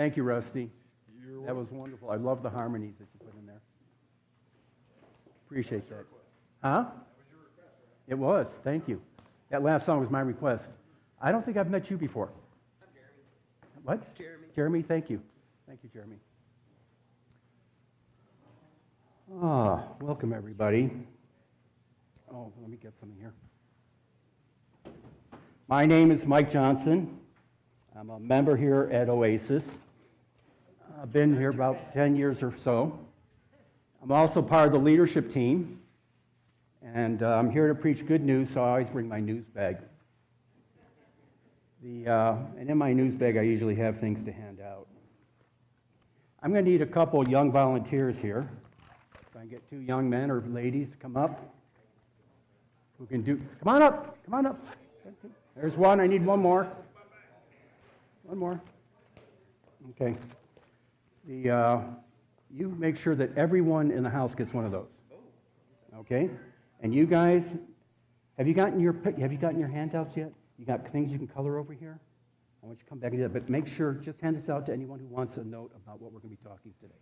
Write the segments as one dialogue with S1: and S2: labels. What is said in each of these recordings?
S1: Thank you, Rusty. That was wonderful. I love the harmonies that you put in there. Appreciate that. Huh? That was your request, right? It was. Thank you. That last song was my request. I don't think I've met you before.
S2: I'm Jeremy.
S1: What?
S2: Jeremy.
S1: Jeremy, thank you. Thank you, Jeremy. Welcome, everybody. Oh, let me get something here. My name is Mike Johnson. I'm a member here at Oasis. I've been here about 10 years or so. I'm also part of the leadership team, and I'm here to preach good news, so I always bring my news bag. And in my news bag, I usually have things to hand out. I'm going to need a couple young volunteers here. If I can get 2 young men or ladies to come up. Who can do? Come on up. Come on up. There's one. I need one more. One more. Okay. You make sure that everyone in the house gets one of those. Okay? And you guys, have you gotten your handouts yet? You got things you can color over here? I want you to come back and do that, but make sure, just hand this out to anyone who wants a note about what we're going to be talking today.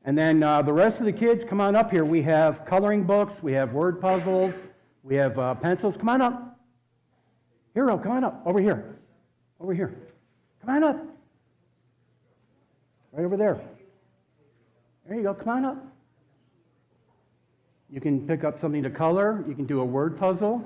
S1: And then the rest of the kids, come on up here. We have coloring books, we have word puzzles, we have pencils. Come on up. Hero, come on up. Over here. Over here. Come on up. Right over there. There you go. Come on up. You can pick up something to color. You can do a word puzzle.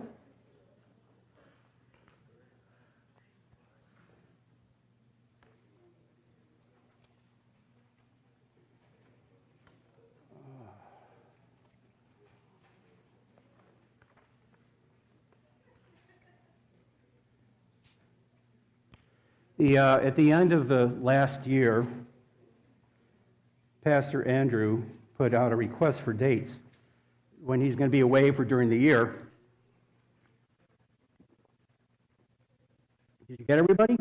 S1: At the end of the last year, Pastor Andrew put out a request for dates when he's going to be away for during the year. Did you get everybody?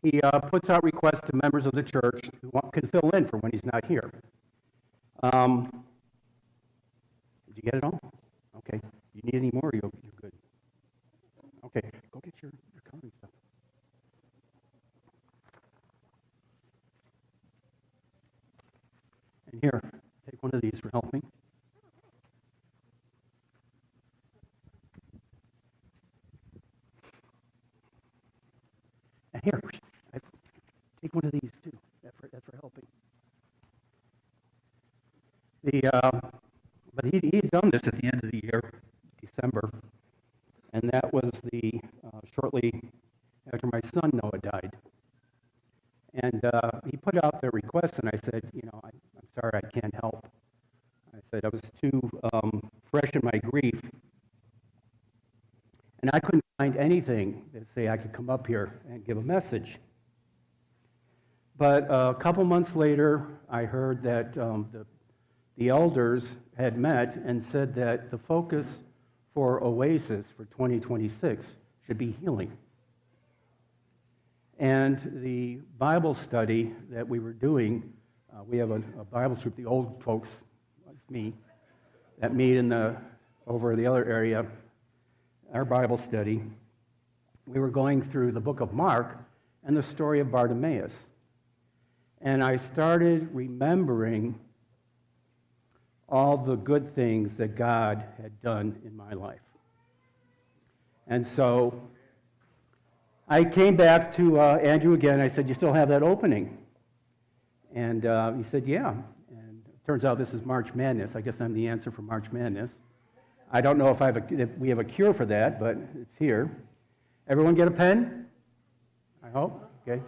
S1: He puts out requests to members of the church who can fill in for when he's not here. Did you get it all? Okay. You need any more? You're good. Okay. Go get your coloring stuff. And here, take one of these for helping. And here, take one of these too. That's for helping. But he had done this at the end of the year, December, and that was shortly after my son Noah died. And he put out the request, and I said, I'm sorry, I can't help. I said I was too fresh in my grief, and I couldn't find anything that say I could come up here and give a message. But a couple months later, I heard that the elders had met and said that the focus for Oasis for 2026 should be healing. And the Bible study that we were doing, we have a Bible group, the old folks, that's me, that meet over the other area, our Bible study. We were going through the book of Mark and the story of Bartimaeus. And I started remembering all the good things that God had done in my life. And so I came back to Andrew again. I said, you still have that opening? And he said, yeah. And it turns out this is March Madness. I guess I'm the answer for March Madness. I don't know if we have a cure for that, but it's here. Everyone get a pen? I hope. Okay.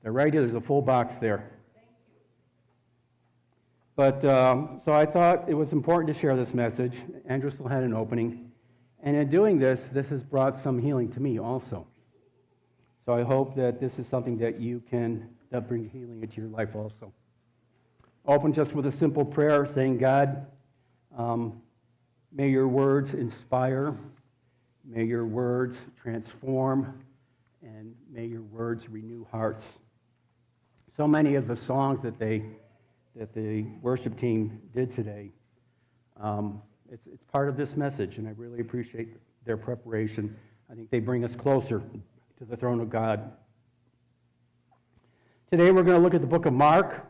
S1: They're right here. There's a full box there. But so I thought it was important to share this message. Andrew still had an opening. And in doing this has brought some healing to me also. So I hope that this is something that bring healing into your life also. Open just with a simple prayer saying, God, may your words inspire, may your words transform, and may your words renew hearts. So many of the songs that the worship team did today, it's part of this message, and I really appreciate their preparation. I think they bring us closer to the throne of God. Today we're going to look at the book of Mark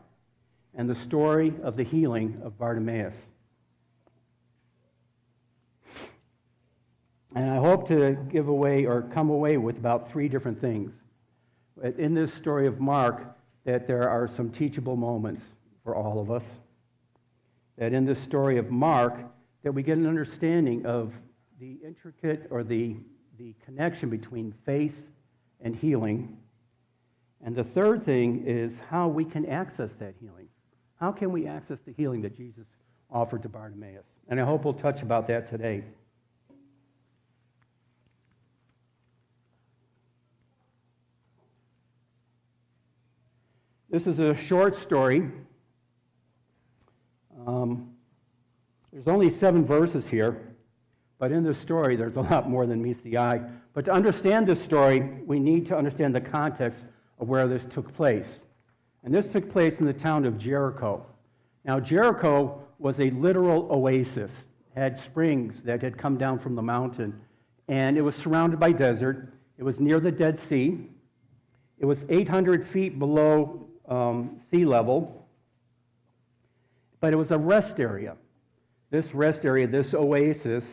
S1: and the story of the healing of Bartimaeus. And I hope to give away or come away with about three different things. In this story of Mark, that there are some teachable moments for all of us. That in this story of Mark, that we get an understanding of the intricate or the connection between faith and healing. And the third thing is how we can access that healing. How can we access the healing that Jesus offered to Bartimaeus? And I hope we'll touch about that today. This is a short story. There's only 7 verses here, but in this story there's a lot more than meets the eye. But to understand this story, we need to understand the context of where this took place. And this took place in the town of Jericho. Now, Jericho was a literal oasis, had springs that had come down from the mountain, and it was surrounded by desert. It was near the Dead Sea. It was 800 feet below sea level, but it was a rest area. This rest area, this oasis,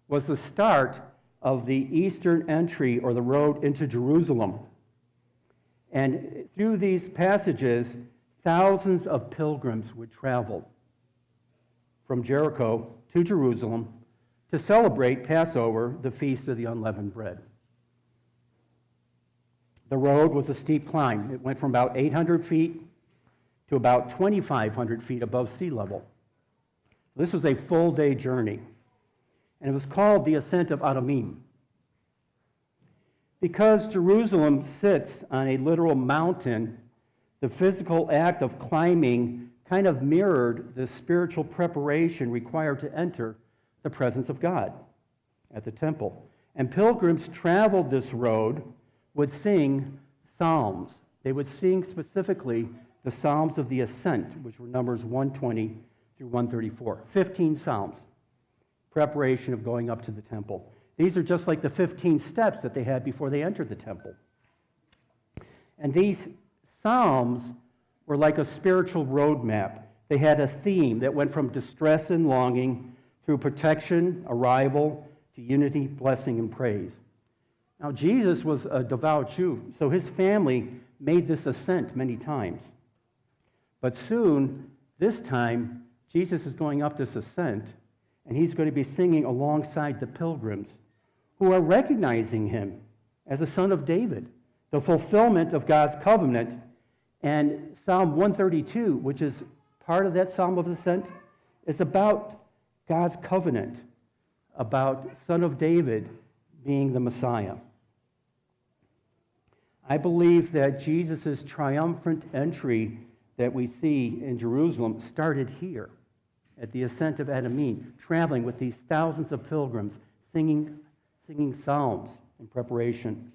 S1: was the start of the eastern entry or the road into Jerusalem. And through these passages, thousands of pilgrims would travel from Jericho to Jerusalem to celebrate Passover, the Feast of the Unleavened Bread. The road was a steep climb. It went from about 800 feet to about 2,500 feet above sea level. This was a full-day journey, and it was called the Ascent of Adumim. Because Jerusalem sits on a literal mountain, the physical act of climbing kind of mirrored the spiritual preparation required to enter the presence of God at the temple. And pilgrims traveled this road would sing psalms. They would sing specifically the Psalms of the Ascent, which were Numbers 120 through 134. 15 psalms, preparation of going up to the temple. These are just like the 15 steps that they had before they entered the temple. And these psalms were like a spiritual roadmap. They had a theme that went from distress and longing through protection, arrival, to unity, blessing, and praise. Now, Jesus was a devout Jew, so his family made this ascent many times. But soon, this time, Jesus is going up this ascent, and he's going to be singing alongside the pilgrims who are recognizing him as a son of David, the fulfillment of God's covenant. And Psalm 132, which is part of that Psalm of Ascent, is about God's covenant, about Son of David being the Messiah. I believe that Jesus' triumphant entry that we see in Jerusalem started here at the Ascent of Adumim, traveling with these thousands of pilgrims, singing psalms in preparation.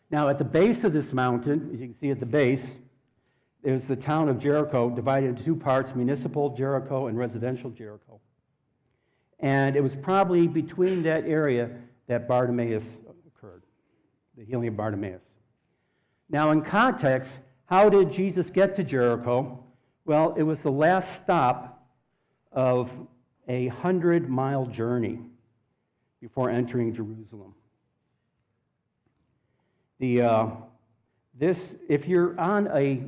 S1: Now, at the base of this mountain, as you can see at the base, there's the town of Jericho, divided into 2 parts, municipal Jericho and residential Jericho. And it was probably between that area that Bartimaeus occurred, the healing of Bartimaeus. Now, in context, how did Jesus get to Jericho? Well, it was the last stop of a 100-mile journey before entering Jerusalem. If you're on a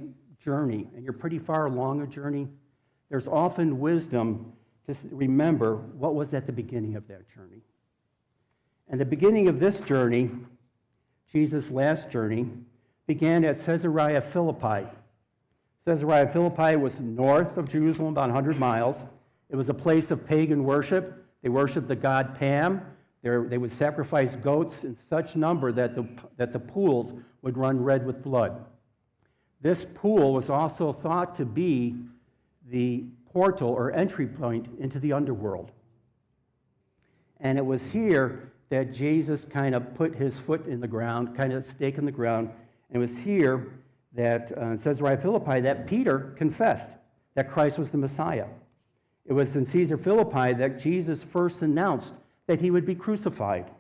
S1: journey and you're pretty far along a journey, there's often wisdom to remember what was at the beginning of that journey. And the beginning of this journey, Jesus' last journey, began at Caesarea Philippi. Caesarea Philippi was north of Jerusalem, about 100 miles. It was a place of pagan worship. They worshiped the god Pan. They would sacrifice goats in such number that the pools would run red with blood. This pool was also thought to be the portal or entry point into the underworld. And it was here that Jesus kind of put his foot in the ground, kind of stake in the ground. And it was here that, in Caesarea Philippi, that Peter confessed that Christ was the Messiah. It was in Caesarea Philippi that Jesus first announced that he would be crucified.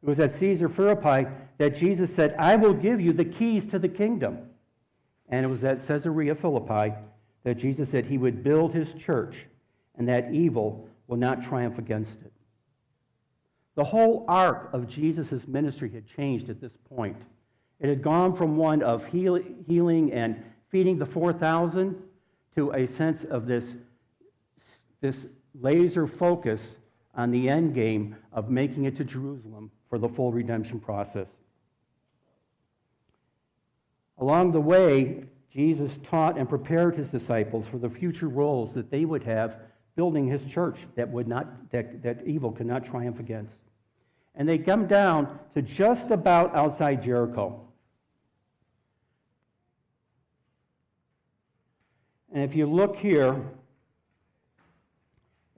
S1: It was at Caesar Philippi that Jesus said, I will give you the keys to the kingdom. And it was at Caesarea Philippi that Jesus said he would build his church and that evil will not triumph against it. The whole arc of Jesus' ministry had changed at this point. It had gone from one of healing and feeding the 4,000 to a sense of this laser focus on the end game of making it to Jerusalem for the full redemption process. Along the way, Jesus taught and prepared his disciples for the future roles that they would have building his church that evil could not triumph against. And they come down to just about outside Jericho. And if you look here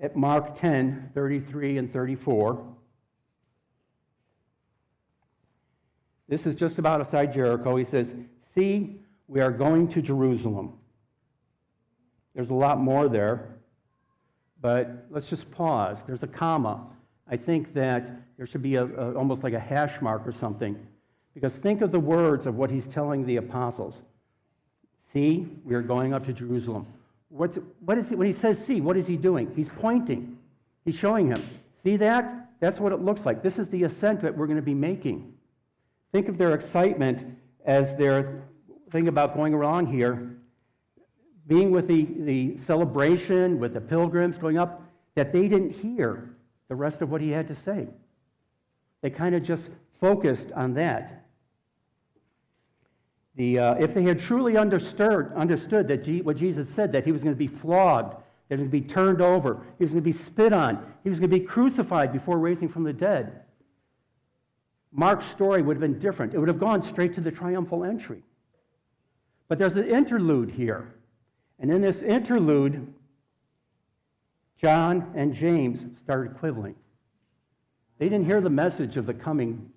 S1: at Mark 10, 33 and 34, this is just about outside Jericho. He says, see, we are going to Jerusalem. There's a lot more there, but let's just pause. There's a comma. I think that there should be almost like a hash mark or something, because think of the words of what he's telling the apostles. See, we are going up to Jerusalem. What is it, when he says see, what is he doing? He's pointing. He's showing him. See that? That's what it looks like. This is the ascent that we're going to be making. Think of their excitement as they're thinking about going along here, being with the celebration, with the pilgrims going up, that they didn't hear the rest of what he had to say. They kind of just focused on that. If they had truly understood that what Jesus said, that he was going to be flogged, that he was going to be turned over, he was going to be spit on, he was going to be crucified before raising from the dead, Mark's story would have been different. It would have gone straight to the triumphal entry. But there's an interlude here. And in this interlude, John and James started quibbling. They didn't hear the message of the coming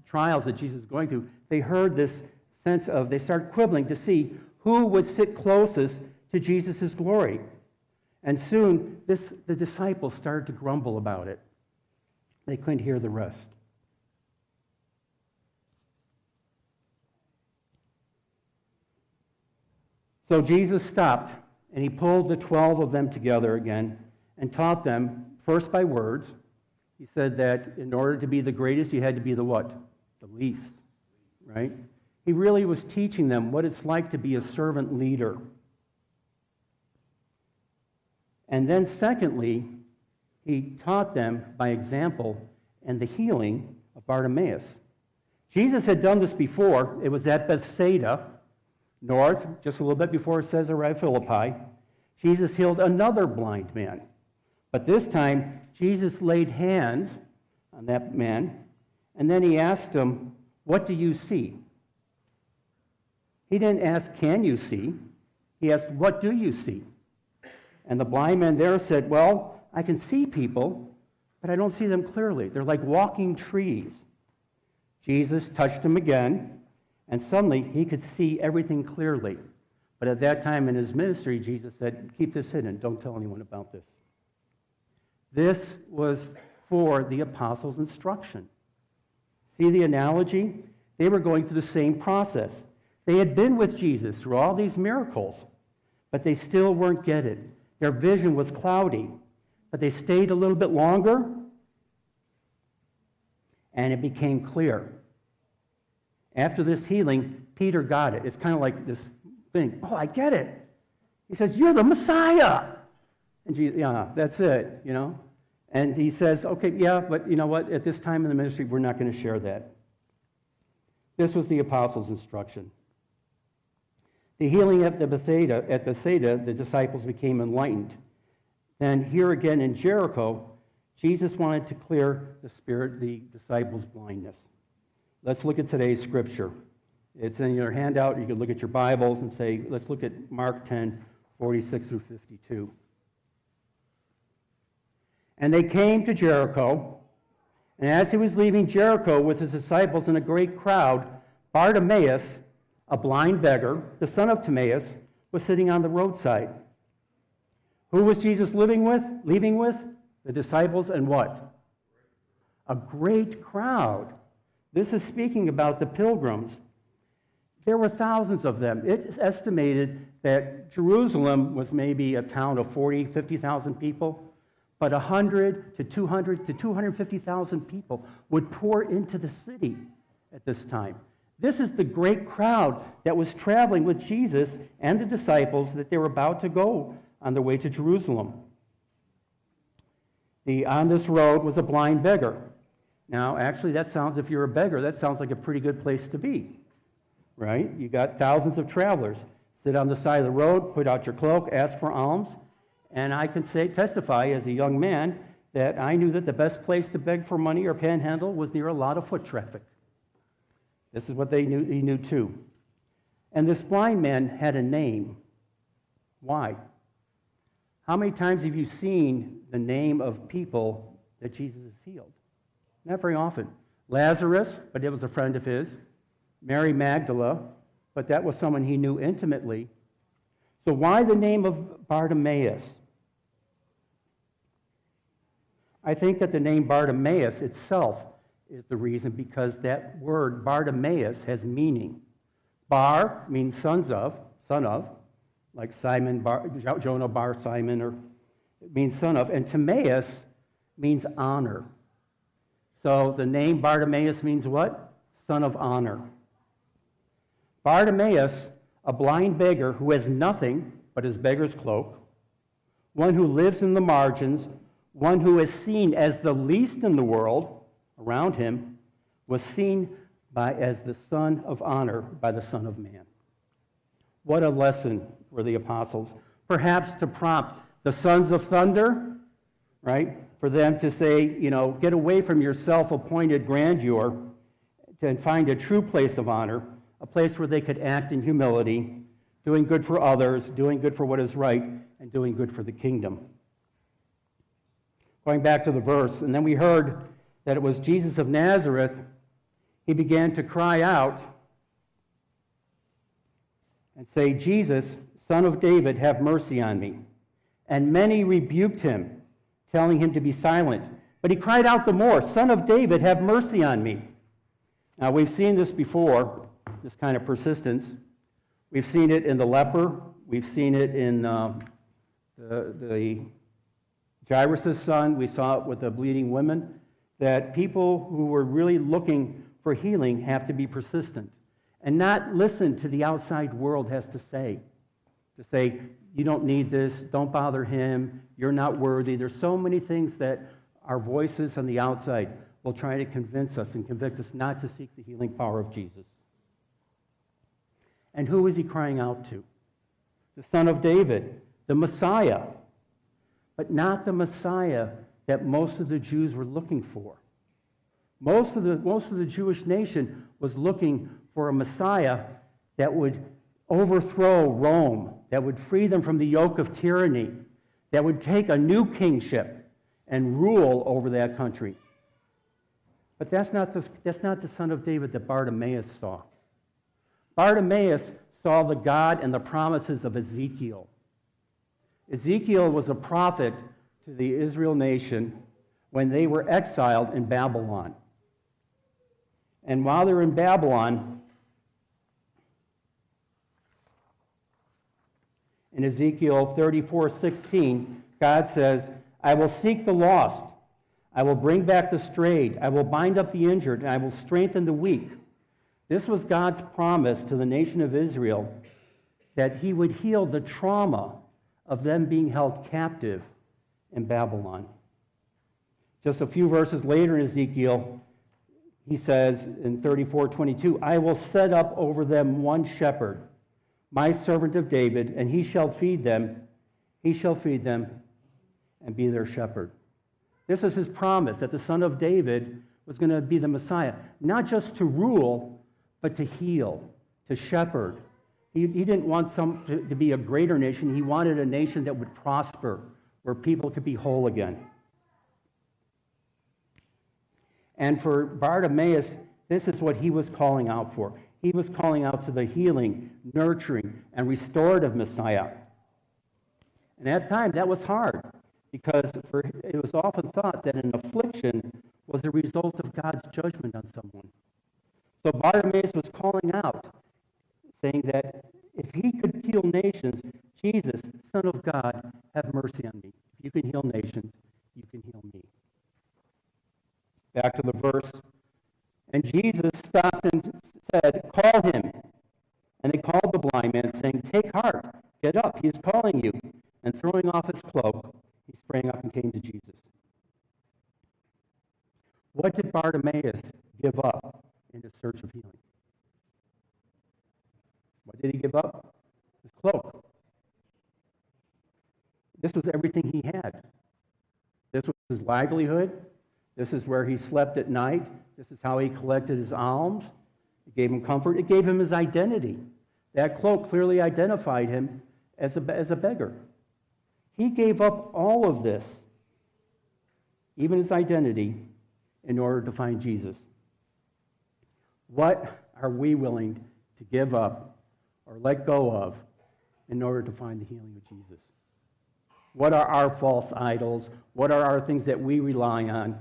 S1: trials that Jesus was going through. They heard this sense of, they started quibbling to see who would sit closest to Jesus' glory. And soon, the disciples started to grumble about it. They couldn't hear the rest. So Jesus stopped, and he pulled the 12 of them together again and taught them, first by words. He said that in order to be the greatest, you had to be the what? The least, right? He really was teaching them what it's like to be a servant leader. And then secondly, he taught them by example and the healing of Bartimaeus. Jesus had done this before. It was at Bethsaida, north, just a little bit before Caesarea Philippi. Jesus healed another blind man. But this time, Jesus laid hands on that man, and then he asked him, what do you see? He didn't ask, can you see? He asked, what do you see? And the blind man there said, well, I can see people, but I don't see them clearly. They're like walking trees. Jesus touched him again, and suddenly he could see everything clearly. But at that time in his ministry, Jesus said, keep this hidden. Don't tell anyone about this. This was for the apostles' instruction. See the analogy? They were going through the same process. They had been with Jesus through all these miracles, but they still weren't getting it. Their vision was cloudy, but they stayed a little bit longer, and it became clear. After this healing, Peter got it. It's kind of like this thing. Oh, I get it. He says, you're the Messiah. And Jesus, yeah, that's it, you know. And he says, okay, yeah, but you know what? At this time in the ministry, we're not going to share that. This was the apostles' instruction. The healing at Bethsaida, the disciples became enlightened. Then here again in Jericho, Jesus wanted to clear the disciples' blindness. Let's look at today's scripture. It's in your handout. You can look at your Bibles and say, let's look at Mark 10, 46 through 52. And they came to Jericho, and as he was leaving Jericho with his disciples and a great crowd, Bartimaeus, a blind beggar, the son of Timaeus, was sitting on the roadside. Who was Jesus leaving with? The disciples and what? a great crowd. This is speaking about the pilgrims. There were thousands of them. It's estimated that Jerusalem was maybe a town of 40, 50,000 people, but 100 to 200 to 250,000 people would pour into the city at this time. This is the great crowd that was traveling with Jesus and the disciples that they were about to go on their way to Jerusalem. On this road was a blind beggar. Now, actually, if you're a beggar, that sounds like a pretty good place to be, right? You got thousands of travelers. Sit on the side of the road, put out your cloak, ask for alms. And I can testify as a young man that I knew that the best place to beg for money or panhandle was near a lot of foot traffic. This is what he knew too. And this blind man had a name. Why? How many times have you seen the name of people that Jesus has healed? Not very often. Lazarus, but it was a friend of his. Mary Magdalene, but that was someone he knew intimately. So why the name of Bartimaeus? I think that the name Bartimaeus itself is the reason, because that word Bartimaeus has meaning. Bar means son of, like Jonah Bar Simon, or it means son of, and Timaeus means honor. So the name Bartimaeus means what? Son of honor. Bartimaeus, a blind beggar who has nothing but his beggar's cloak, one who lives in the margins, one who is seen as the least in the world around him, was seen as the son of honor by the Son of Man. What a lesson for the apostles. Perhaps to prompt the sons of thunder, right? For them to say, get away from your self-appointed grandeur and find a true place of honor, a place where they could act in humility, doing good for others, doing good for what is right, and doing good for the kingdom. Going back to the verse, and then we heard that it was Jesus of Nazareth. He began to cry out and say, Jesus, Son of David, have mercy on me. And many rebuked him, telling him to be silent. But he cried out the more, Son of David, have mercy on me. Now, we've seen this before, this kind of persistence. We've seen it in the leper. We've seen it in the Jairus' son. We saw it with the bleeding women, that people who were really looking for healing have to be persistent and not listen to the outside world has to say. To say, you don't need this, don't bother him, you're not worthy. There's so many things that our voices on the outside will try to convince us and convict us not to seek the healing power of Jesus. And who is he crying out to? The Son of David, the Messiah, but not the Messiah that most of the Jews were looking for. Most of the Jewish nation was looking for a Messiah that would overthrow Rome, that would free them from the yoke of tyranny, that would take a new kingship and rule over that country. But that's not the Son of David that Bartimaeus saw. Bartimaeus saw the God and the promises of Ezekiel. Ezekiel was a prophet to the Israel nation when they were exiled in Babylon. And while they're in Babylon, in Ezekiel 34:16, God says, I will seek the lost. I will bring back the strayed. I will bind up the injured, and I will strengthen the weak. This was God's promise to the nation of Israel, that he would heal the trauma of them being held captive in Babylon. Just a few verses later in Ezekiel, he says in 34:22, I will set up over them one shepherd, my servant of David, and he shall feed them. He shall feed them and be their shepherd. This is his promise, that the Son of David was going to be the Messiah, not just to rule, but to heal, to shepherd. He didn't want to be a greater nation. He wanted a nation that would prosper, where people could be whole again. And for Bartimaeus, this is what he was calling out for. He was calling out to the healing, nurturing, and restorative Messiah. And at that time, that was hard, because it was often thought that an affliction was was a result of God's judgment on someone. So Bartimaeus was calling out, saying that if he could heal nations, Jesus, Son of God, have mercy on me. If you can heal nations, you can heal me. Back to the verse. And Jesus stopped and said, call him. And they called the blind man, saying, take heart, get up, he is calling you. And throwing off his cloak, he sprang up and came to Jesus. What did Bartimaeus give up in his search of healing? What did he give up? His cloak. This was everything he had. This was his livelihood. This is where he slept at night. This is how he collected his alms. It gave him comfort. It gave him his identity. That cloak clearly identified him as a beggar. He gave up all of this, even his identity, in order to find Jesus. What are we willing to give up or let go of in order to find the healing of Jesus? What are our false idols? What are our things that we rely on?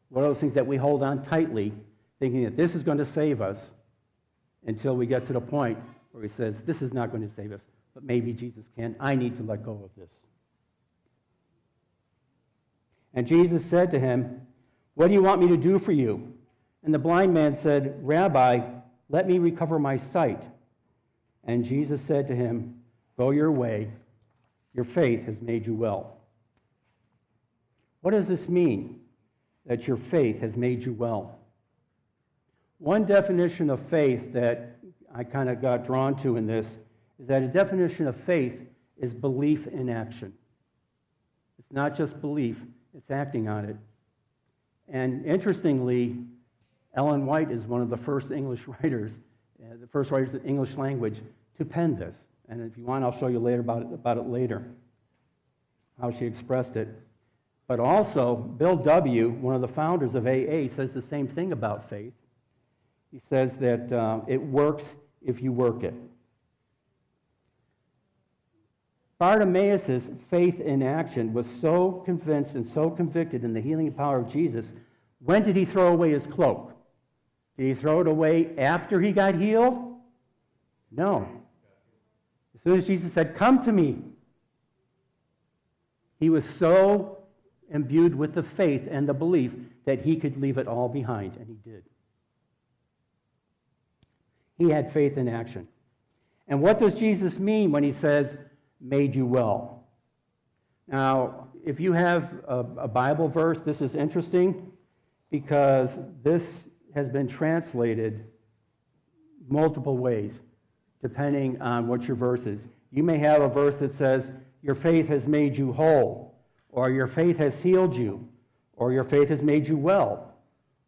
S1: What are those things that we hold on tightly, thinking that this is going to save us, until we get to the point where he says, this is not going to save us, but maybe Jesus can. I need to let go of this. And Jesus said to him, what do you want me to do for you? And the blind man said, Rabbi, let me recover my sight. And Jesus said to him, go your way. Your faith has made you well. What does this mean, that your faith has made you well? One definition of faith that I kind of got drawn to in this is that a definition of faith is belief in action. It's not just belief, it's acting on it. And interestingly, Ellen White is one of the first English writers, the first writers of the English language to pen this. And if you want, I'll show you later about it later, how she expressed it. But also, Bill W., one of the founders of AA, says the same thing about faith. He says that it works if you work it. Bartimaeus' faith in action was so convinced and so convicted in the healing power of Jesus. When did he throw away his cloak? Did he throw it away after he got healed? No. As soon as Jesus said, come to me, he was so imbued with the faith and the belief that he could leave it all behind, and he did. He had faith in action. And what does Jesus mean when he says, made you well? Now, if you have a Bible verse, this is interesting because this has been translated multiple ways, depending on what your verse is. You may have a verse that says, your faith has made you whole, or your faith has healed you, or your faith has made you well.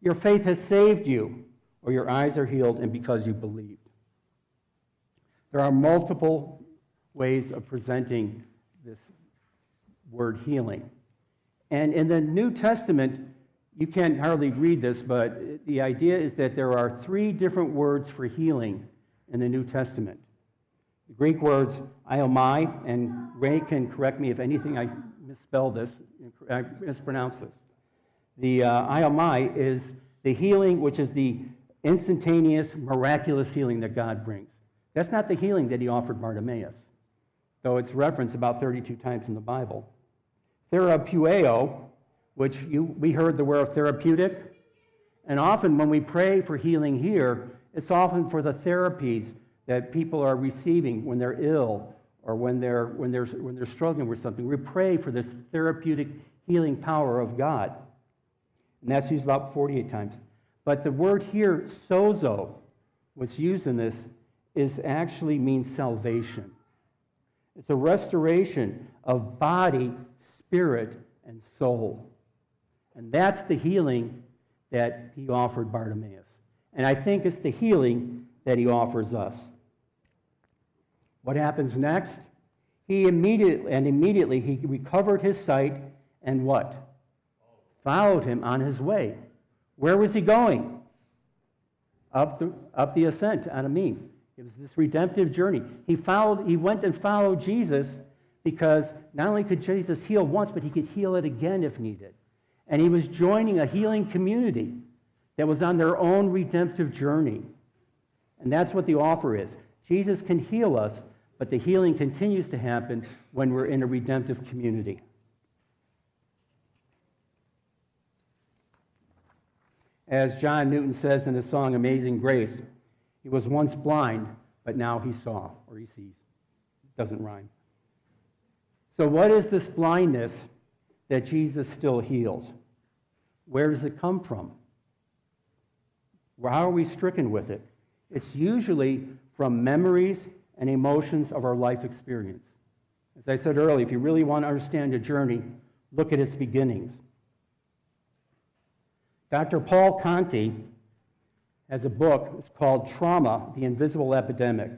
S1: Your faith has saved you, or your eyes are healed, and because you believed. There are multiple ways of presenting this word healing. And in the New Testament, you can't hardly read this, but the idea is that there are 3 different words for healing in the New Testament. The Greek words iomai, and Ray can correct me if anything I misspell this, I mispronounce this. The iomai is the healing, which is the instantaneous, miraculous healing that God brings. That's not the healing that he offered Bartimaeus, though it's referenced about 32 times in the Bible. Therapeuteo, which we heard the word therapeutic, and often when we pray for healing here, it's often for the therapies that people are receiving when they're ill or when they're struggling with something. We pray for this therapeutic healing power of God, and that's used about 48 times. But the word here, sozo, what's used in this, actually means salvation. It's a restoration of body, spirit, and soul. And that's the healing that he offered Bartimaeus. And I think it's the healing that he offers us. What happens next? He immediately he recovered his sight and what? Followed him on his way. Where was he going? Up the ascent on a meme. It was this redemptive journey. He went and followed Jesus because not only could Jesus heal once, but he could heal it again if needed. And he was joining a healing community that was on their own redemptive journey. And that's what the offer is. Jesus can heal us, but the healing continues to happen when we're in a redemptive community. As John Newton says in his song Amazing Grace, he was once blind, but now he saw, or he sees. It doesn't rhyme. So what is this blindness that Jesus still heals? Where does it come from? How are we stricken with it? It's usually from memories and emotions of our life experience. As I said earlier, if you really want to understand a journey, look at its beginnings. Dr. Paul Conti has a book, it's called Trauma, the Invisible Epidemic,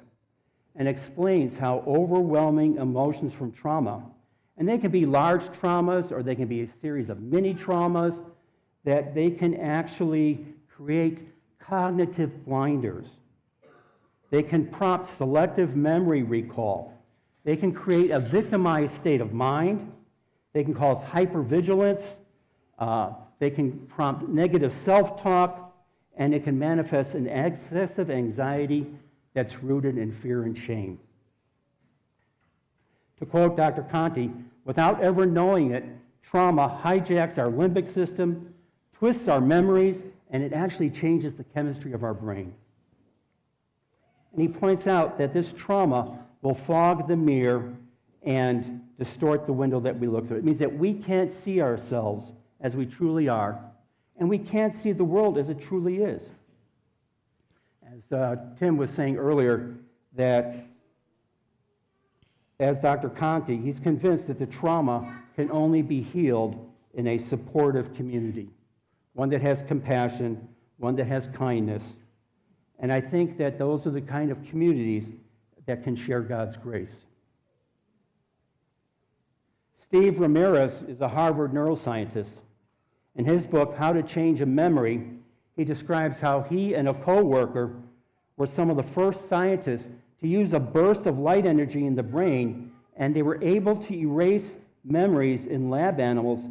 S1: and explains how overwhelming emotions from trauma, and they can be large traumas or they can be a series of mini traumas, that they can actually create cognitive blinders. They can prompt selective memory recall. They can create a victimized state of mind. They can cause hypervigilance. They can prompt negative self-talk, and it can manifest an excessive anxiety that's rooted in fear and shame. To quote Dr. Conti, without ever knowing it, trauma hijacks our limbic system, twists our memories, and it actually changes the chemistry of our brain. And he points out that this trauma will fog the mirror and distort the window that we look through. It means that we can't see ourselves as we truly are, and we can't see the world as it truly is. As Tim was saying earlier, that as Dr. Conti, he's convinced that the trauma can only be healed in a supportive community, one that has compassion, one that has kindness. And I think that those are the kind of communities that can share God's grace. Steve Ramirez is a Harvard neuroscientist. In his book, How to Change a Memory, he describes how he and a co-worker were some of the first scientists to use a burst of light energy in the brain, and they were able to erase memories in lab animals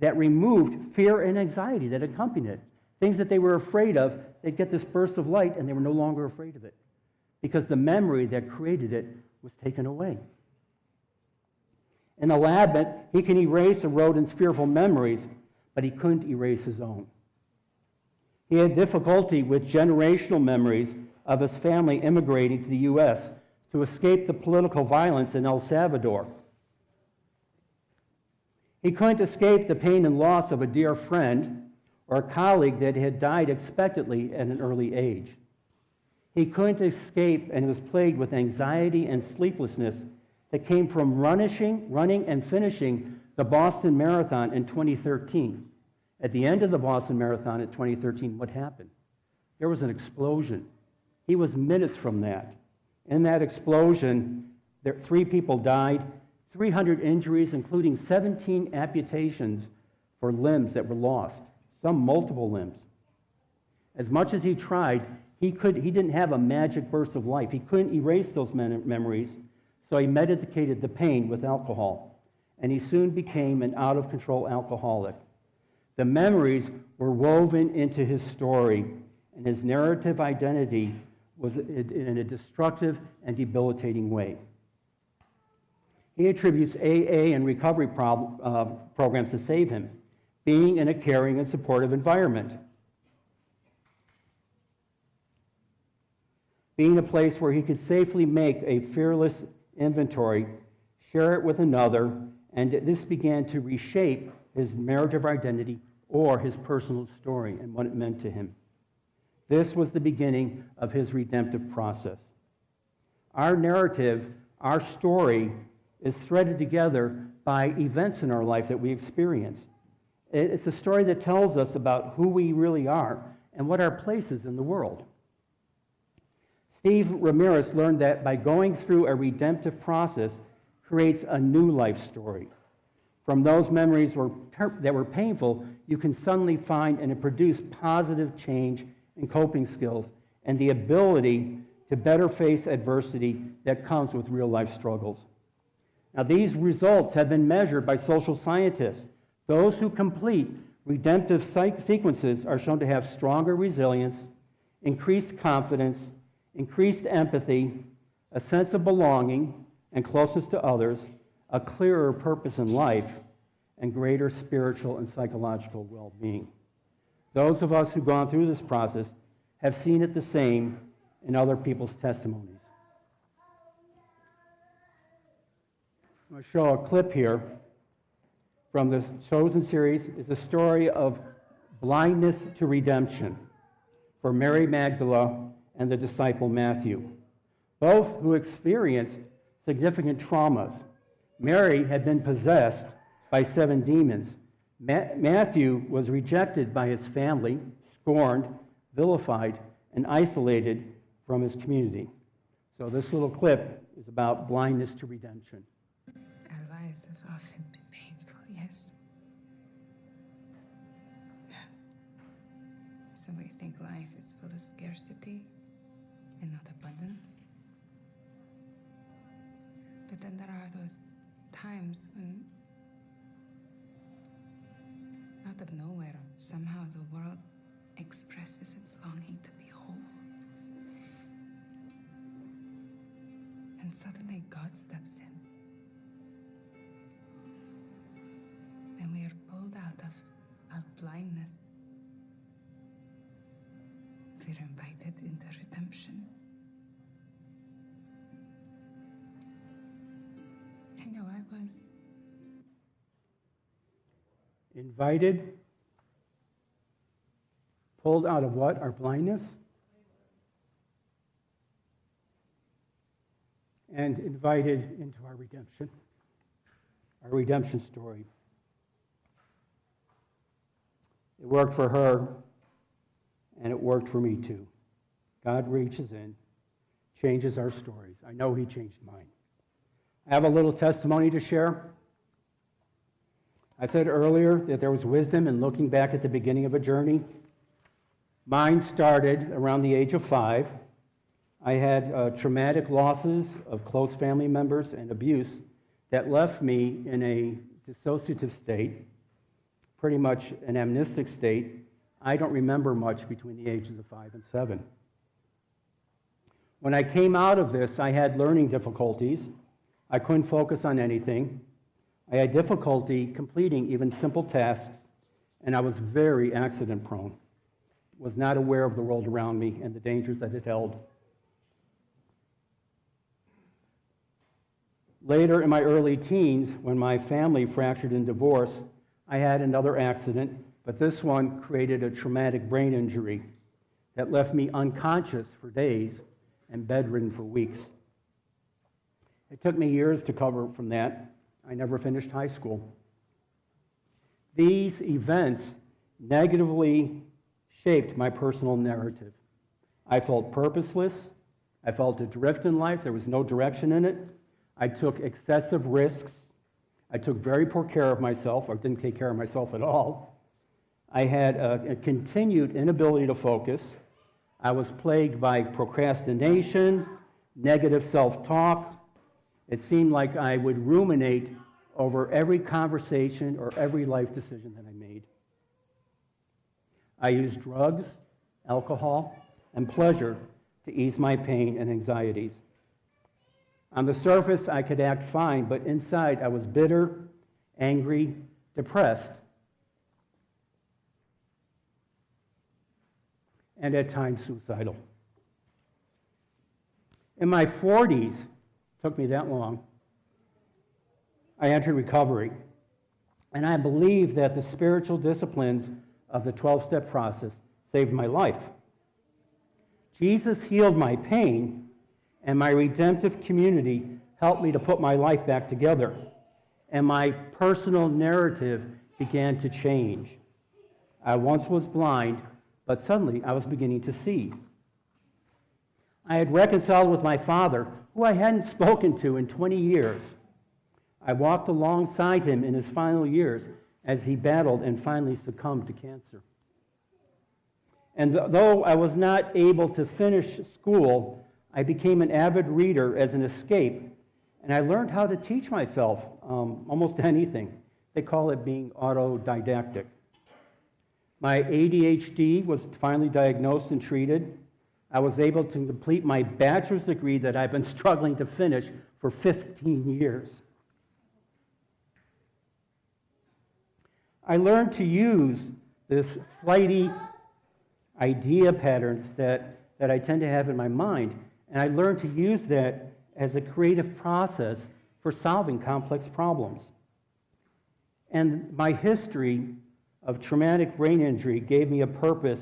S1: that removed fear and anxiety that accompanied it. Things that they were afraid of, they'd get this burst of light, and they were no longer afraid of it because the memory that created it was taken away. In the lab, he can erase a rodent's fearful memories, but he couldn't erase his own. He had difficulty with generational memories of his family immigrating to the U.S. to escape the political violence in El Salvador. He couldn't escape the pain and loss of a dear friend or a colleague that had died unexpectedly at an early age. He couldn't escape and was plagued with anxiety and sleeplessness that came from running and finishing the Boston Marathon in 2013. At the end of the Boston Marathon in 2013, what happened? There was an explosion. He was minutes from that. In that explosion, 3 people died, 300 injuries, including 17 amputations for limbs that were lost, some multiple limbs. As much as he tried, he didn't have a magic burst of life. He couldn't erase those memories, so he medicated the pain with alcohol. And he soon became an out-of-control alcoholic. The memories were woven into his story, and his narrative identity was in a destructive and debilitating way. He attributes AA and recovery programs to save him, being in a caring and supportive environment, being a place where he could safely make a fearless inventory, share it with another, and this began to reshape his narrative identity or his personal story and what it meant to him. This was the beginning of his redemptive process. Our narrative, our story, is threaded together by events in our life that we experience. It's a story that tells us about who we really are and what our place is in the world. Steve Ramirez learned that by going through a redemptive process creates a new life story. From those memories that were painful, you can suddenly find and produce positive change and coping skills and the ability to better face adversity that comes with real-life struggles. Now, these results have been measured by social scientists. Those who complete Redemptive sequences are shown to have stronger resilience, increased confidence, increased empathy, a sense of belonging and closeness to others, a clearer purpose in life, and greater spiritual and psychological well-being. Those of us who've gone through this process have seen it the same in other people's testimonies. I'm going to show a clip here from the Chosen series. It's a story of blindness to redemption for Mary Magdalene and the disciple Matthew, both who experienced significant traumas. Mary had been possessed by 7 demons. Matthew was rejected by his family, scorned, vilified, and isolated from his community. So this little clip is about blindness to redemption.
S3: Our lives have often been painful, yes. So we think life is full of scarcity and not abundance. But then there are those times when, out of nowhere, somehow the world expresses its longing to be whole. And suddenly God steps in. And we are pulled out of our blindness. We're invited into redemption. I know I was.
S1: Invited, pulled out of what? Our blindness? And invited into our redemption story. It worked for her, and it worked for me too. God reaches in, changes our stories. I know He changed mine. I have a little testimony to share. I said earlier that there was wisdom in looking back at the beginning of a journey. Mine started around the age of 5. I had traumatic losses of close family members and abuse that left me in a dissociative state, pretty much an amnestic state. I don't remember much between the ages of 5 and 7. When I came out of this, I had learning difficulties. I couldn't focus on anything. I had difficulty completing even simple tasks, and I was very accident prone. Was not aware of the world around me and the dangers that it held. Later in my early teens, when my family fractured in divorce, I had another accident, but this one created a traumatic brain injury that left me unconscious for days and bedridden for weeks. It took me years to recover from that. I never finished high school. These events negatively shaped my personal narrative. I felt purposeless. I felt adrift in life. There was no direction in it. I took excessive risks. I took very poor care of myself, or didn't take care of myself at all. I had a continued inability to focus. I was plagued by procrastination, negative self-talk. It seemed like I would ruminate over every conversation or every life decision that I made. I used drugs, alcohol, and pleasure to ease my pain and anxieties. On the surface, I could act fine, but inside I was bitter, angry, depressed, and at times suicidal. In my 40s, took me that long, I entered recovery. And I believe that the spiritual disciplines of the 12-step process saved my life. Jesus healed my pain, and my redemptive community helped me to put my life back together. And my personal narrative began to change. I once was blind, but suddenly I was beginning to see. I had reconciled with my father, who I hadn't spoken to in 20 years. I walked alongside him in his final years as he battled and finally succumbed to cancer. And though I was not able to finish school, I became an avid reader as an escape, and I learned how to teach myself almost anything. They call it being autodidactic. My ADHD was finally diagnosed and treated. I was able to complete my bachelor's degree that I've been struggling to finish for 15 years. I learned to use this flighty idea patterns that I tend to have in my mind, and I learned to use that as a creative process for solving complex problems. And my history of traumatic brain injury gave me a purpose,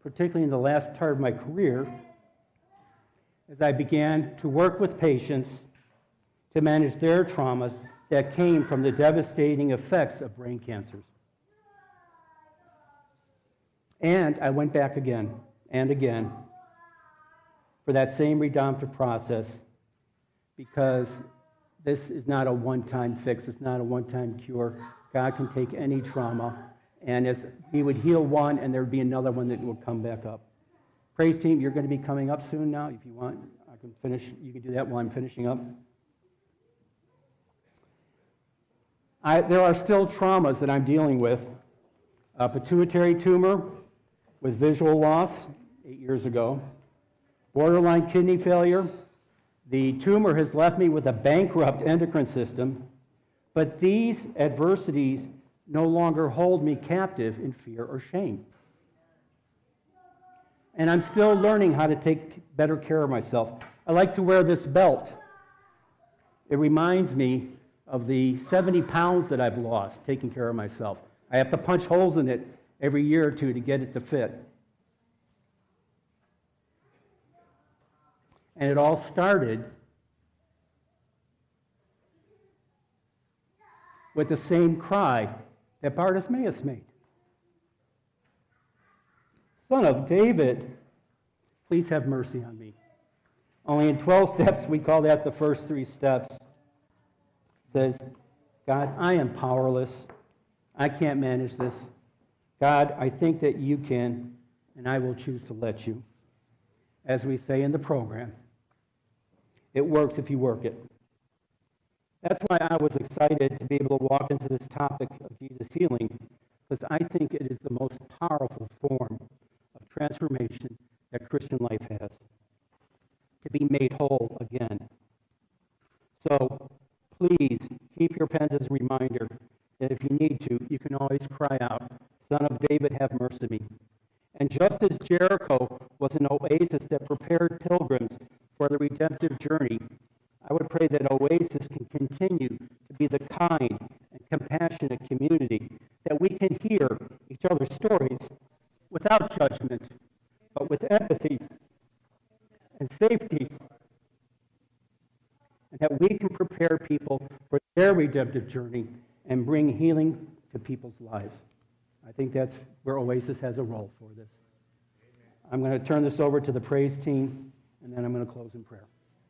S1: particularly in the last part of my career, as I began to work with patients to manage their traumas that came from the devastating effects of brain cancers. And I went back again and again for that same redemptive process, because this is not a one-time fix. It's not a one-time cure. God can take any trauma, and as He would heal one, and there would be another one that would come back up. Praise team, you're going to be coming up soon now. If you want, I can finish. You can do that while I'm finishing up. There are still traumas that I'm dealing with. A pituitary tumor with visual loss 8 years ago. Borderline kidney failure. The tumor has left me with a bankrupt endocrine system, but these adversities no longer hold me captive in fear or shame. And I'm still learning how to take better care of myself. I like to wear this belt. It reminds me of the 70 pounds that I've lost taking care of myself. I have to punch holes in it every year or two to get it to fit. And it all started with the same cry that Bartimaeus made. Son of David, please have mercy on me. Only in 12 steps, we call that the first 3 steps. It says, God, I am powerless. I can't manage this. God, I think that you can, and I will choose to let you. As we say in the program, it works if you work it. That's why I was excited to be able to walk into this topic of Jesus healing, because I think it is the most powerful form of transformation that Christian life has, to be made whole again. So please keep your pens as a reminder that if you need to, you can always cry out, Son of David, have mercy on me. And just as Jericho was an oasis that prepared pilgrims for the redemptive journey, I would pray that Oasis can continue to be the kind and compassionate community that we can hear each other's stories without judgment, but with empathy and safety, and that we can prepare people for their redemptive journey and bring healing to people's lives. I think that's where Oasis has a role for this. I'm going to turn this over to the praise team, and then I'm going to close in prayer.